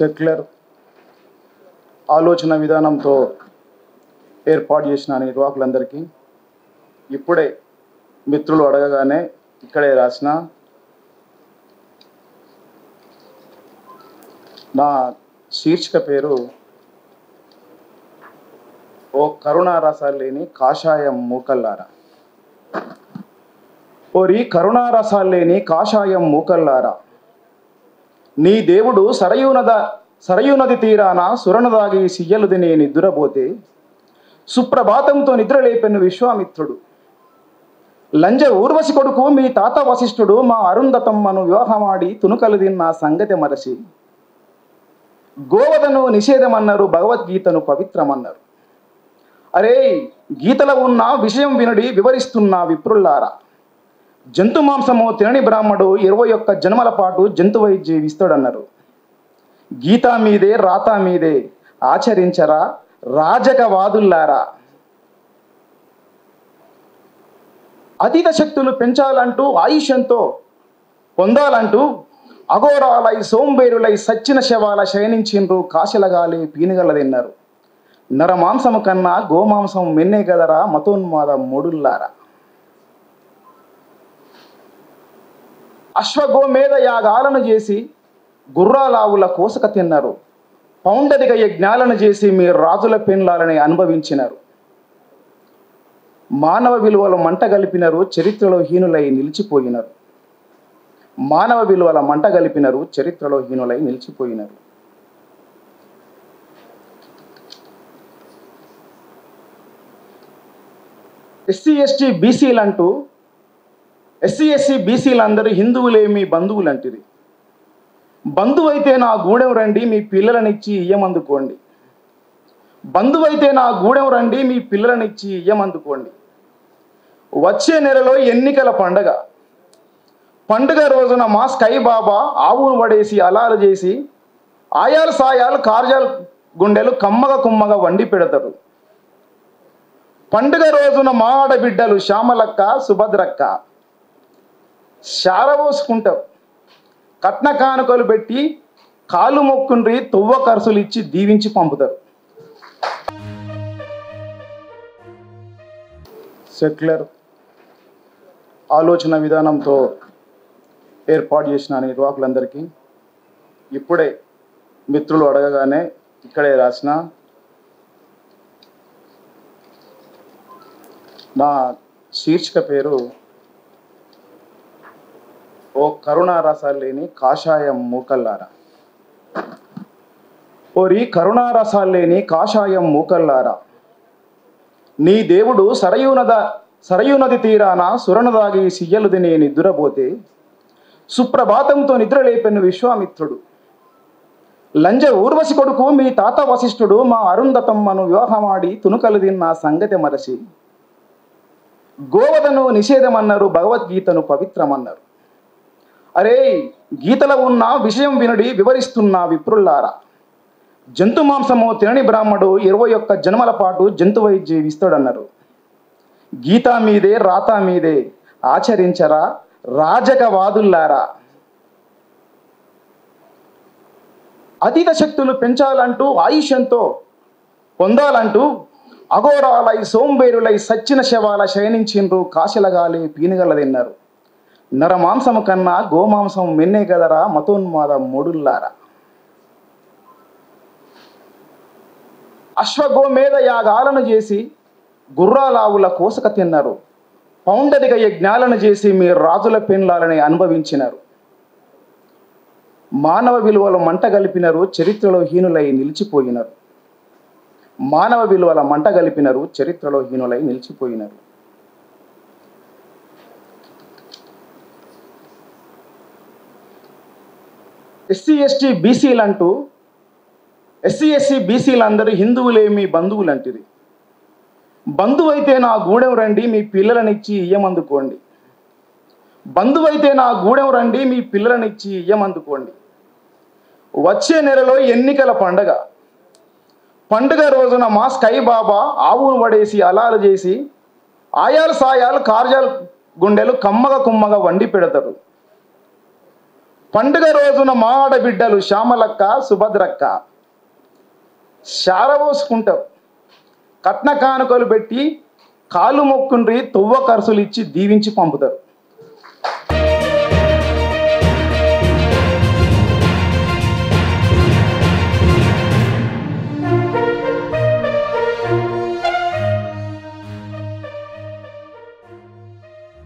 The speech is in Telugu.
సెక్యులర్ ఆలోచన విధానంతో ఏర్పాటు చేసిన నిర్వాహకులందరికీ ఇప్పుడే మిత్రులు అడగగానే ఇక్కడే రాసిన నా శీర్షిక పేరు ఓ కరుణారసాలు లేని కాషాయం మూకల్లారా. ఓరి కరుణారసాలు లేని కాషాయం మూకల్లారా, నీ దేవుడు సరయునది తీరాన సురనదాగి సియ్యలుది నే నిద్రపోతే సుప్రభాతంతో నిద్రలేపెను విశ్వామిత్రుడు. లంజ ఊర్వశి కొడుకు మీ తాత వశిష్ఠుడు మా అరుంధతమ్మను వివాహమాడి తునుకలు తిన్న సంగతి మరచి గోవధను నిషేధమన్నారు, భగవద్గీతను పవిత్రమన్నారు. అరే, గీతలో ఉన్న విషయం వినుడి వివరిస్తున్న విప్రుల్లారా. జంతు మాంసము తినని బ్రాహ్మడు 21 జన్మల పాటు జంతువై జీవిస్తాడన్నారు. గీతా మీదే రాతా మీదే ఆచరించరా రాజకవాదుల్లారా. అతీత శక్తులు పెంచాలంటూ ఆయుష్యంతో పొందాలంటూ అఘోరాలై సోంబేరులై సచ్చిన శవాల శయనించిండ్రు, కాశలగాలి పీనుగల తిన్నారు. నరమాంసము కన్నా గోమాంసం మెన్నే గదరా మతోన్మాద మూడుల్లారా. అశ్వగోమేధ యాగాలను చేసి గుర్రాలావుల కోసక తిన్నారు. పౌండరిక యజ్ఞాలను చేసి మీ రాజుల పెన్లాలని అనుభవించినారు. మానవ విలువలు మంట గలిపినరు, చరిత్రలో హీనులై నిలిచిపోయినారు. మానవ విలువల మంట గలిపినరు, చరిత్రలో హీనులై నిలిచిపోయినారు. ఎస్సీ ఎస్టీ బీసీలంటూ ఎస్సీ ఎస్సీ బీసీలందరూ హిందువులేమి బంధువులంటిది. బంధువైతే నా గూడెం రండి మీ పిల్లలనిచ్చి ఇయ్యమందుకోండి. బంధువైతే నా గూడెం రండి మీ పిల్లలనిచ్చి ఇయ్యమందుకోండి. వచ్చే నెలలో ఎన్నికల పండగ. పండుగ రోజున మా స్కై బాబా ఆవును పడేసి అలాలు చేసి ఆయాలు సాయాలు కార్యాలు గుండెలు కమ్మగ కుమ్మగా వండి పెడతారు. పండుగ రోజున మా ఆడబిడ్డలు శ్యామలక్క సుభద్రక్క శారవోసుకుంటారు. కట్న కానుకలు పెట్టి కాలు మొక్కుండ్రి తువ్వ ఖర్చులు ఇచ్చి దీవించి పంపుతారు. సెక్యులర్ ఆలోచన విధానంతో ఏర్పాటు చేసిన నిర్వాహకులందరికీ ఇప్పుడే మిత్రులు అడగగానే ఇక్కడే రాసిన నా శీర్షిక పేరు ఓ కరుణారసాలు లేని కాషాయం మూకల్లారా. ఓరి కరుణారసాలు లేని కాషాయం మూకల్లారా, నీ దేవుడు సరయునది తీరాన సురనదాగి సియ్యలుది నే నిద్రపోతే సుప్రభాతంతో నిద్రలేపెను విశ్వామిత్రుడు. లంజ ఊర్వశి కొడుకు మీ తాత వశిష్ఠుడు మా అరుంధతమ్మను వివాహమాడి తునుకలు తిన్న సంగతి మరచి గోవధను నిషేధమన్నారు, భగవద్గీతను పవిత్రమన్నారు. అరే, గీతలో ఉన్న విషయం వినుడి వివరిస్తున్న విప్రుల్లారా. జంతు మాంసము తినని బ్రాహ్మడు 21 జన్మల పాటు జంతువై జీవిస్తాడన్నారు. గీతా మీదే రాతా మీదే ఆచరించరా రాజకవాదుల్లారా. అతీత శక్తులు పెంచాలంటూ ఆయుష్యంతో పొందాలంటూ అఘోరాలై సోంబేరులై సచ్చిన శవాల శయనించిండ్రు, కాశలగాలి పీనుగల తిన్నారు. నరమాంసము కన్నా గోమాంసం మెన్నే గదరా మతోన్మాద మూడుల్లారా. అశ్వగోమేధ యాగాలను చేసి గుర్రాలావుల కోసక తిన్నారు. పౌండరిక యజ్ఞాలను చేసి మీ రాజుల పెన్లాలని అనుభవించినారు. మానవ విలువలు మంట గలిపినరు, చరిత్రలో హీనులై నిలిచిపోయినారు. మానవ విలువల మంట గలిపినరు, చరిత్రలో హీనులై నిలిచిపోయినారు. ఎస్సీ ఎస్టీ బీసీలంటూ ఎస్సీ ఎస్సీ బీసీలందరూ హిందువులేమి బంధువులంటిది. బంధువైతే నా గూడెం రండి మీ పిల్లలనిచ్చి ఇయ్యమందుకోండి. బంధువైతే నా గూడెం రండి మీ పిల్లలనిచ్చి ఇయ్యమందుకోండి. వచ్చే నెలలో ఎన్నికల పండగ. పండుగ రోజున మా స్కై బాబా ఆవును పడేసి అలాలు చేసి ఆయాలు సాయాలు కార్యాలు గుండెలు కమ్మగ కుమ్మగా వండి పెడతారు. పండుగ రోజున మా ఆడబిడ్డలు శ్యామలక్క సుభద్రక్క శారబోసుకుంటారు. కట్న కానుకలు పెట్టి కాలు మొక్కుండ్రి తువ్వ ఖర్చులు ఇచ్చి దీవించి పంపుతారు.